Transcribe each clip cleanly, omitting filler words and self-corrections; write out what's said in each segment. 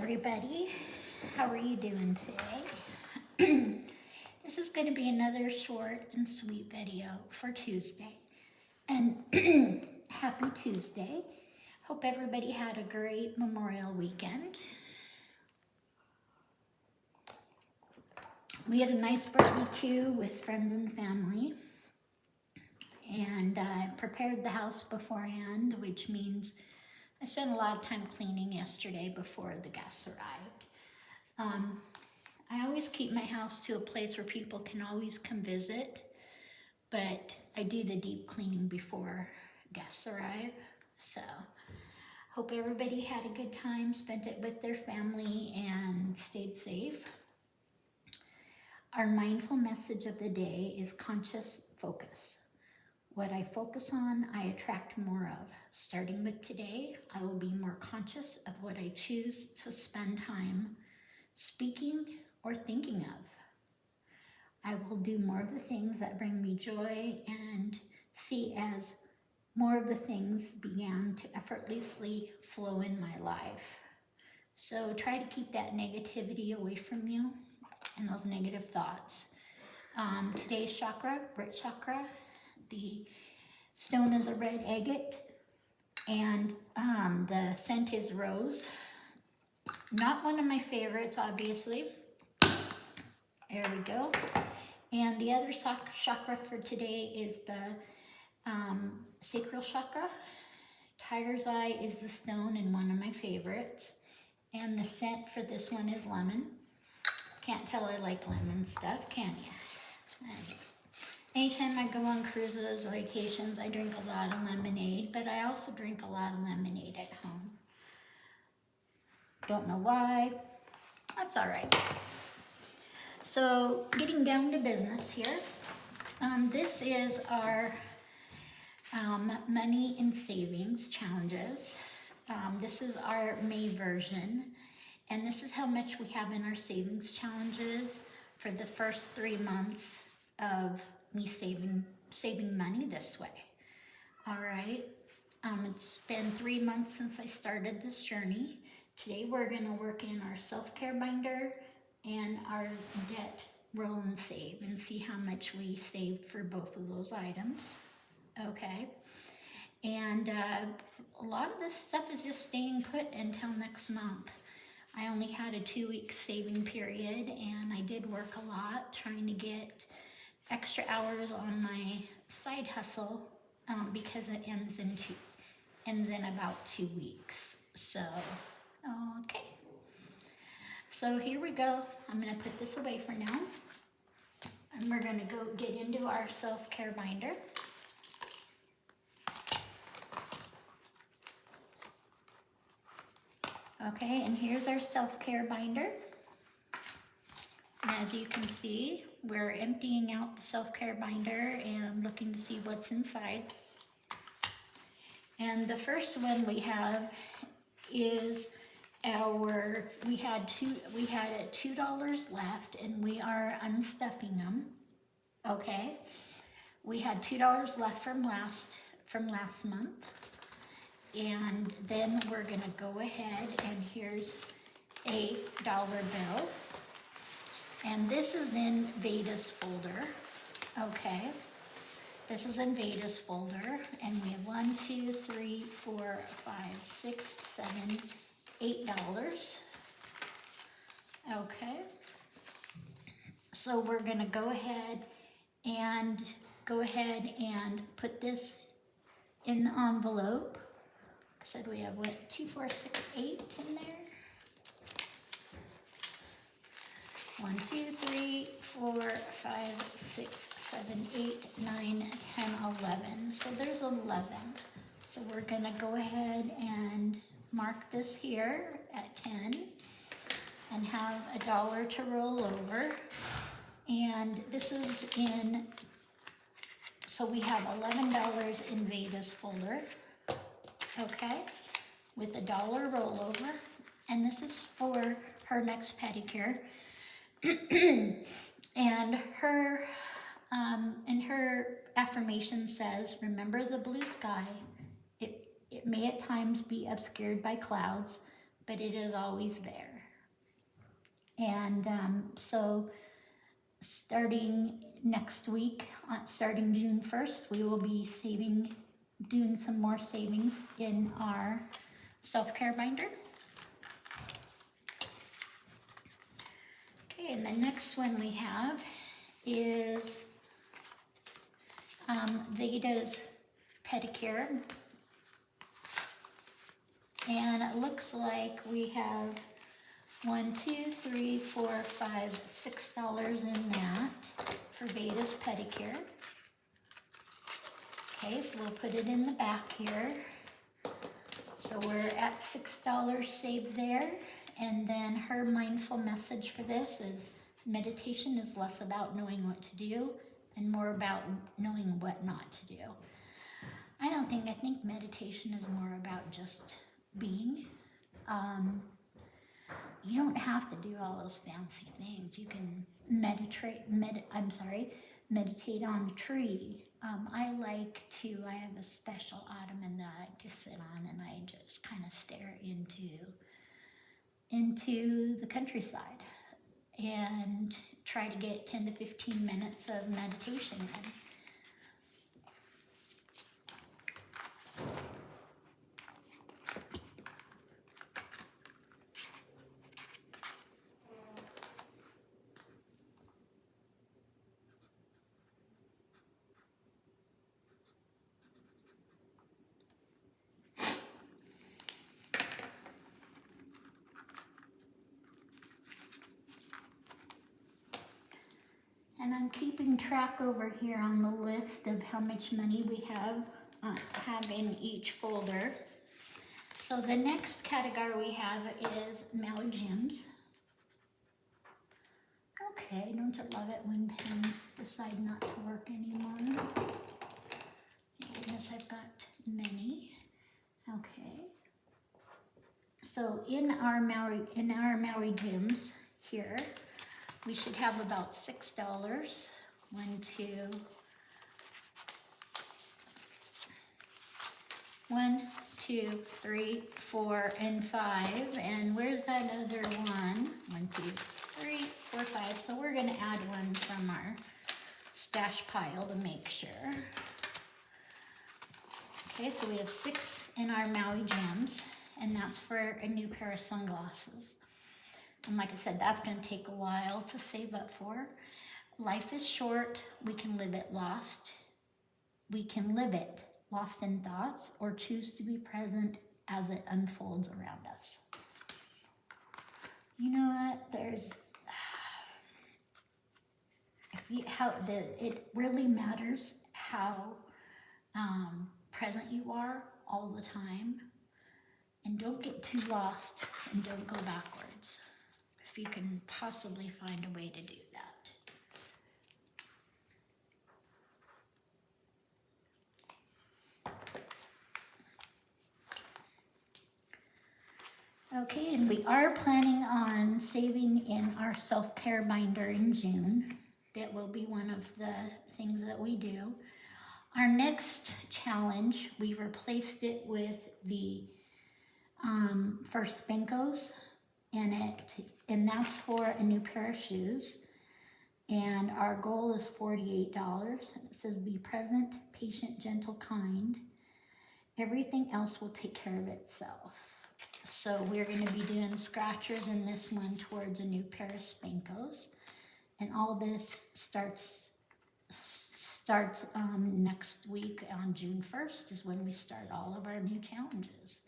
everybody. How are you doing today? This is going to be another short and sweet video for Tuesday. And happy Tuesday. Hope everybody had a great Memorial weekend. We had a nice barbecue with friends and family. And I prepared the house beforehand, which means I spent a lot of time cleaning yesterday before the guests arrived. I always keep my house to a place where people can always come visit, but I do the deep cleaning before guests arrive. So hope everybody had a good time, spent it with their family, and stayed safe. Our mindful message of the day is conscious focus. What I focus on, I attract more of. Starting with today, I will be more conscious of what I choose to spend time speaking or thinking of. I will do more of the things that bring me joy and see as more of the things began to effortlessly flow in my life. So try to keep that negativity away from you and those negative thoughts. Today's chakra, root chakra, the stone is a red agate, and the scent is rose. Not one of my favorites, obviously. There we go. And the other chakra for today is the sacral chakra. Tiger's eye is the stone and one of my favorites. And the scent for this one is lemon. Can't tell I like lemon stuff, can you? Anytime I go on cruises, vacations, I drink a lot of lemonade, but I also drink a lot of lemonade at home. Don't know why. That's all right. So getting down to business here. This is our money and savings challenges. This is our May version. And this is how much we have in our savings challenges for the first 3 months of me saving money this way. All right. It's been 3 months since I started this journey. Today we're going to work in our self-care binder and our debt roll and save and see how much we saved for both of those items. Okay. And a lot of this stuff is just staying put until next month. I only had a 2-week saving period, and I did work a lot trying to get extra hours on my side hustle because it ends in about 2 weeks. So, okay. So here we go. I'm going to put this away for now. And we're going to go get into our self-care binder. Okay, and here's our self-care binder. And as you can see, we're emptying out the self-care binder and looking to see what's inside. And the first one we have is we had $2 left, and we are unstuffing them. Okay, we had $2 left from last month. And then we're going to go ahead, and here's a dollar bill. And this is in Veda's folder. Okay. This is in Veda's folder. And we have $1, 2, 3, 4, 5, 6, 7, $8. Okay. So we're going to go ahead and put this in the envelope. I said we have, 2, 4, 6, 8 in there. 1, 2, 3, 4, 5, 6, 7, 8, 9, 10, 11. So there's 11. So we're going to go ahead and mark this here at 10 and have $1 to roll over. And this is so we have $11 in Veda's folder. Okay, with $1 rollover, and this is for her next pedicure. And her affirmation says, "Remember the blue sky. It may at times be obscured by clouds, but it is always there. And so starting next week, starting June 1st, we will be doing some more savings in our self-care binder. Okay, and the next one we have is Veda's pedicure. And it looks like we have $6 in that for Veda's pedicure. Okay, so we'll put it in the back here. So we're at $6 saved there. And then her mindful message for this is meditation is less about knowing what to do and more about knowing what not to do. I think meditation is more about just being. You don't have to do all those fancy things. You can meditate on a tree. I have a special ottoman that I like to sit on, and I just kind of stare into the countryside and try to get 10 to 15 minutes of meditation in. And I'm keeping track over here on the list of how much money we have in each folder. So the next category we have is Maui Gems. Okay, don't you love it when pens decide not to work anymore? Thank goodness I've got many. Okay. So in our Maui Gems here, we should have about $6. 1, 2, 3, 4, and 5. And where's that other one? 1, 2, 3, 4, 5. So we're going to add one from our stash pile to make sure. Okay, so we have 6 in our Maui Gems, and that's for a new pair of sunglasses. And like I said, that's going to take a while to save up for. Life is short. We can live it lost. We can live it lost in thoughts, or choose to be present as it unfolds around us. You know what? It really matters how present you are all the time. And don't get too lost and don't go backwards. If you can possibly find a way to do that. Okay, and we are planning on saving in our self-care binder in June. That will be one of the things that we do. Our next challenge, we replaced it with the first Spinkos, and that's for a new pair of shoes. And our goal is $48. It says be present, patient, gentle, kind. Everything else will take care of itself. So we're going to be doing scratchers in this one towards a new pair of Spinkos. And all this starts next week on June 1st is when we start all of our new challenges.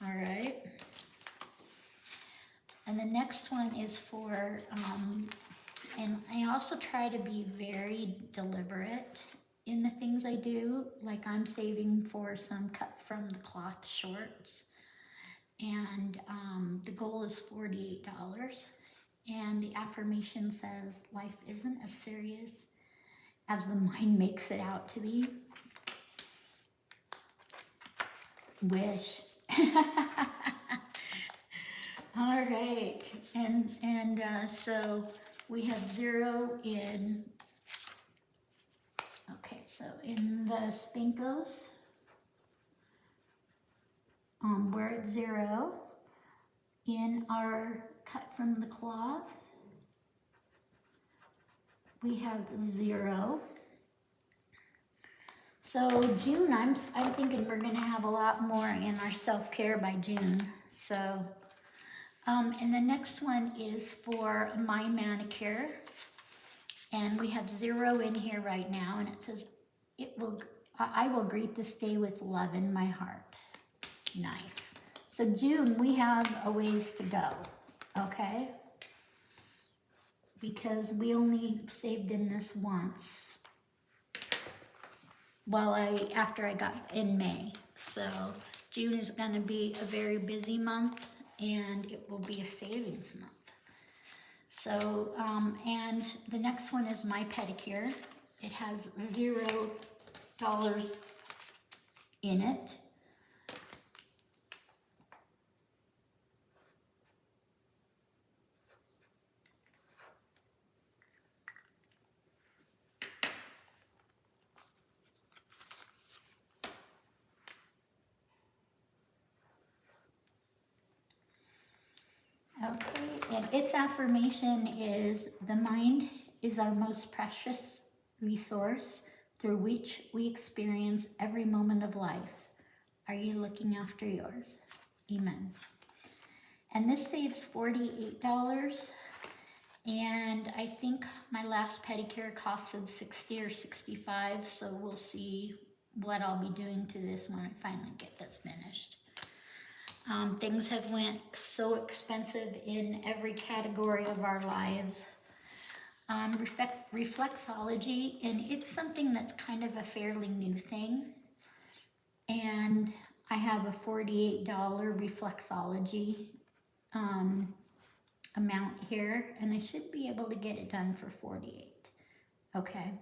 All right. And the next one is for, and I also try to be very deliberate in the things I do. Like I'm saving for some cut from the cloth shorts. And the goal is $48. And the affirmation says, life isn't as serious as the mind makes it out to be. Wish. All right, and so we have 0 in, okay, so in the Spinkos, we're at 0. in our cut from the cloth, we have 0. So June, I'm thinking we're gonna have a lot more in our self-care by June. So, and the next one is for my manicure, and we have 0 in here right now, and it says, I will greet this day with love in my heart. Nice. So June, we have a ways to go, okay? Because we only saved in this once. Well, after I got in May. So June is going to be a very busy month, and it will be a savings month. So, and the next one is my pedicure. It has $0 in it. Okay, and its affirmation is, the mind is our most precious resource through which we experience every moment of life. Are you looking after yours? Amen. And this saves $48. And I think my last pedicure costed $60 or $65, so we'll see what I'll be doing to this when I finally get this finished. Things have went so expensive in every category of our lives. Reflexology, and it's something that's kind of a fairly new thing. And I have a $48 reflexology amount here, and I should be able to get it done for $48. Okay,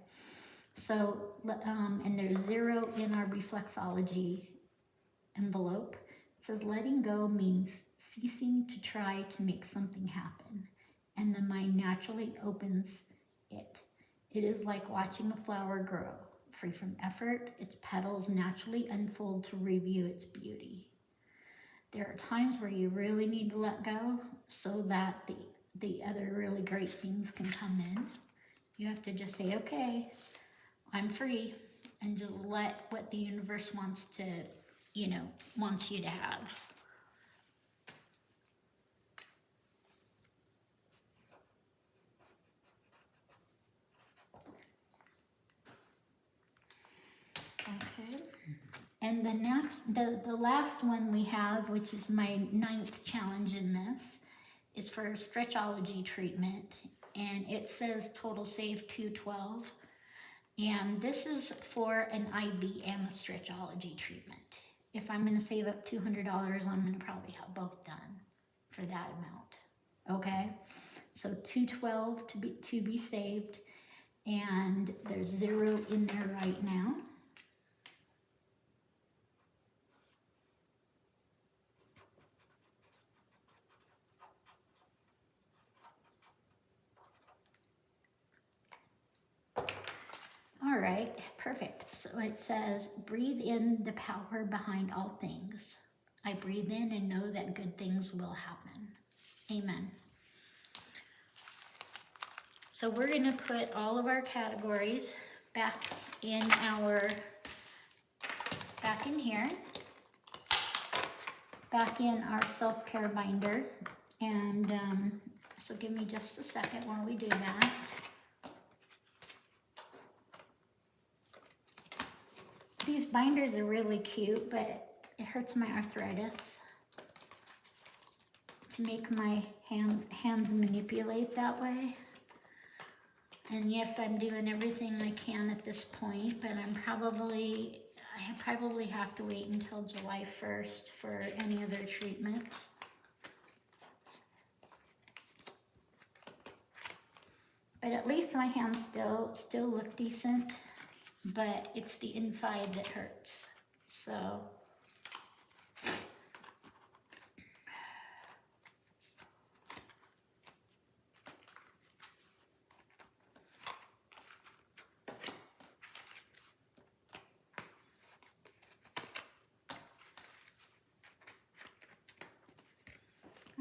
so and there's 0 in our reflexology envelope. It says, letting go means ceasing to try to make something happen, and the mind naturally opens it. It is like watching a flower grow. Free from effort, its petals naturally unfold to reveal its beauty. There are times where you really need to let go so that the other really great things can come in. You have to just say, okay, I'm free, and just let what the universe wants to, wants you to have. Okay. And the last one we have, which is my 9th challenge in this, is for stretchology treatment, and it says total save $212. And this is for an IV and a stretchology treatment. If I'm going to save up $200, I'm going to probably have both done for that amount. Okay, so $212 to be saved, and there's 0 in there right now. All right, perfect. So it says, breathe in the power behind all things. I breathe in and know that good things will happen. Amen. So we're going to put all of our categories back in here, back in our self-care binder. And so give me just a second while we do that. These binders are really cute, but it hurts my arthritis to make my hands manipulate that way. And yes, I'm doing everything I can at this point, but I probably have to wait until July 1st for any other treatments. But at least my hands still look decent, but it's the inside that hurts. So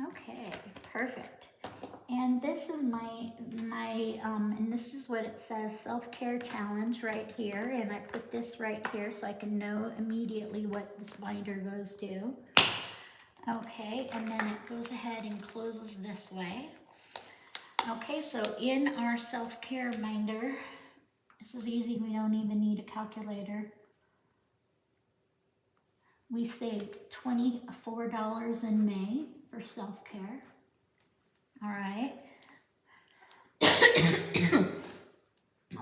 Okay, perfect. And this is and this is what it says, self-care challenge right here. And I put this right here so I can know immediately what this binder goes to. Okay, and then it goes ahead and closes this way. Okay, so in our self-care binder, this is easy, we don't even need a calculator. We saved $24 in May for self-care. All right.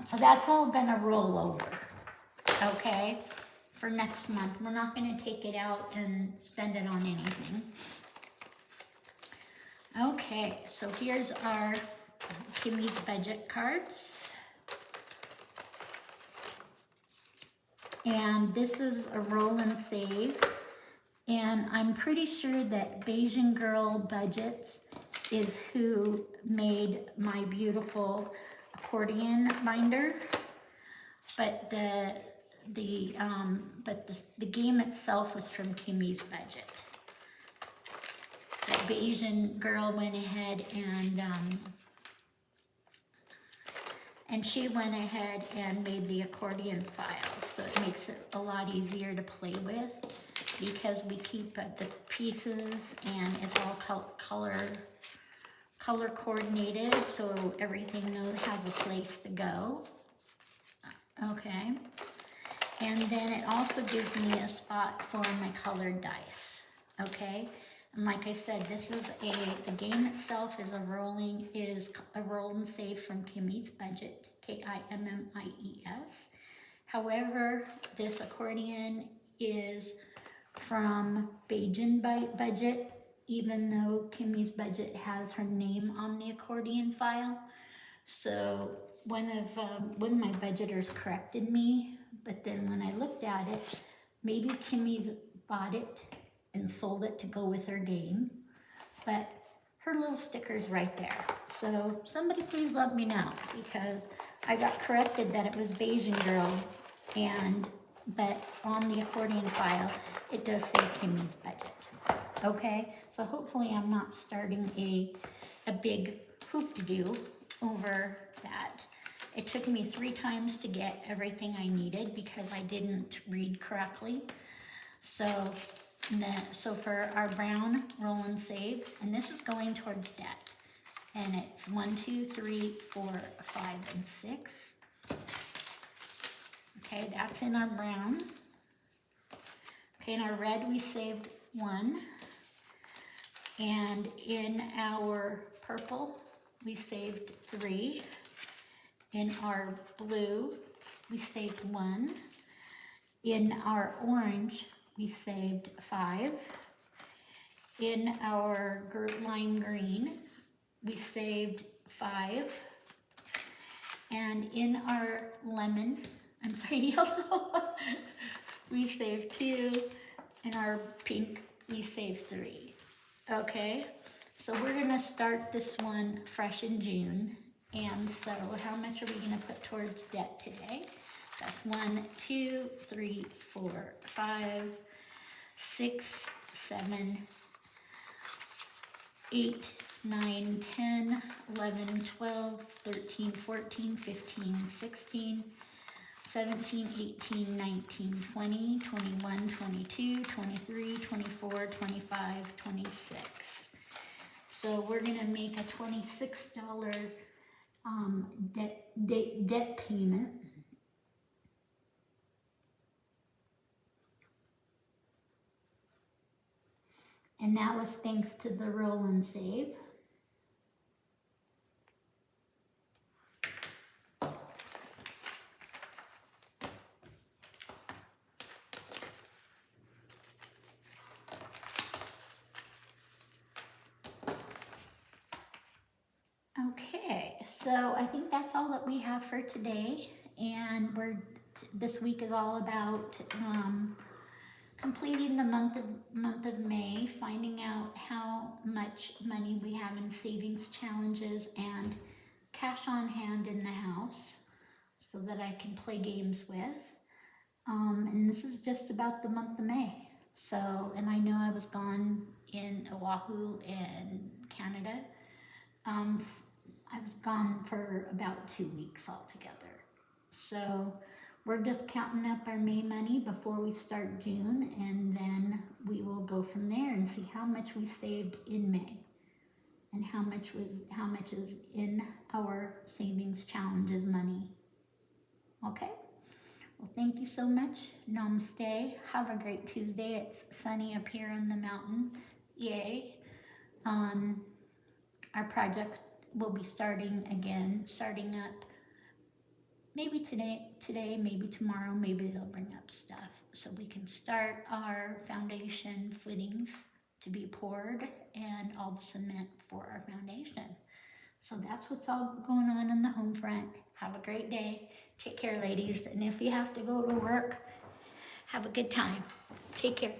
So that's all gonna roll over, okay, for next month. We're not gonna take it out and spend it on anything. Okay, so here's our Kimmie's budget cards. And this is a roll and save. And I'm pretty sure that Bayesian Girl Budgets is who made my beautiful accordion binder. But the game itself was from Kimmie's Budget. The Bayesian Girl went ahead and she went ahead and made the accordion file, so it makes it a lot easier to play with because we keep the pieces and it's all color coordinated, so everything has a place to go. Okay, and then it also gives me a spot for my colored dice. Okay, and like I said, this is the game itself is a roll and save from Kimmie's Budget, Kimmies. However, this accordion is from Bayesian Budget, even though Kimmie's Budget has her name on the accordion file. So one of my budgeters corrected me, but then when I looked at it, maybe Kimmie's bought it and sold it to go with her game, but her little sticker's right there. So somebody please let me know, because I got corrected that it was Bayesian Girl, but on the accordion file, it does say Kimmie's Budget. Okay, so hopefully I'm not starting a big hoop-de-doo over that. It took me 3 times to get everything I needed because I didn't read correctly. So for our brown roll and save, and this is going towards debt, and it's 1, 2, 3, 4, 5, and 6. Okay, that's in our brown. Okay, in our red we saved 1, and in our purple we saved 3. In our blue we saved 1. In our orange we saved 5. In our lime green we saved 5. And in our yellow, we saved 2. In our pink we saved 3. Okay, so we're gonna start this one fresh in June. And so how much are we gonna put towards debt today? That's 1, 2, 3, 4, 5, 6, 7, 8, 9, 10, 11, 12, 13, 14, 15, 16, 17, 18, 19, 20, 21, 22, 23, 24, 25, 26. So we're gonna make a $26 debt payment. And that was thanks to the roll and save. Okay, so I think that's all that we have for today. And this week is all about completing the month of May, finding out how much money we have in savings challenges and cash on hand in the house so that I can play games with. And this is just about the month of May. So, and I know I was gone in Oahu and Canada. I was gone for about 2 weeks altogether. So we're just counting up our May money before we start June, and then we will go from there and see how much we saved in May and how much is in our savings challenges money. Okay? Well, thank you so much. Namaste. Have a great Tuesday. It's sunny up here in the mountain. Yay. Our project will be starting up maybe today, maybe tomorrow, maybe they'll bring up stuff so we can start our foundation footings to be poured and all the cement for our foundation. So that's what's all going on the home front. Have a great day. Take care, ladies. And if you have to go to work, have a good time. Take care.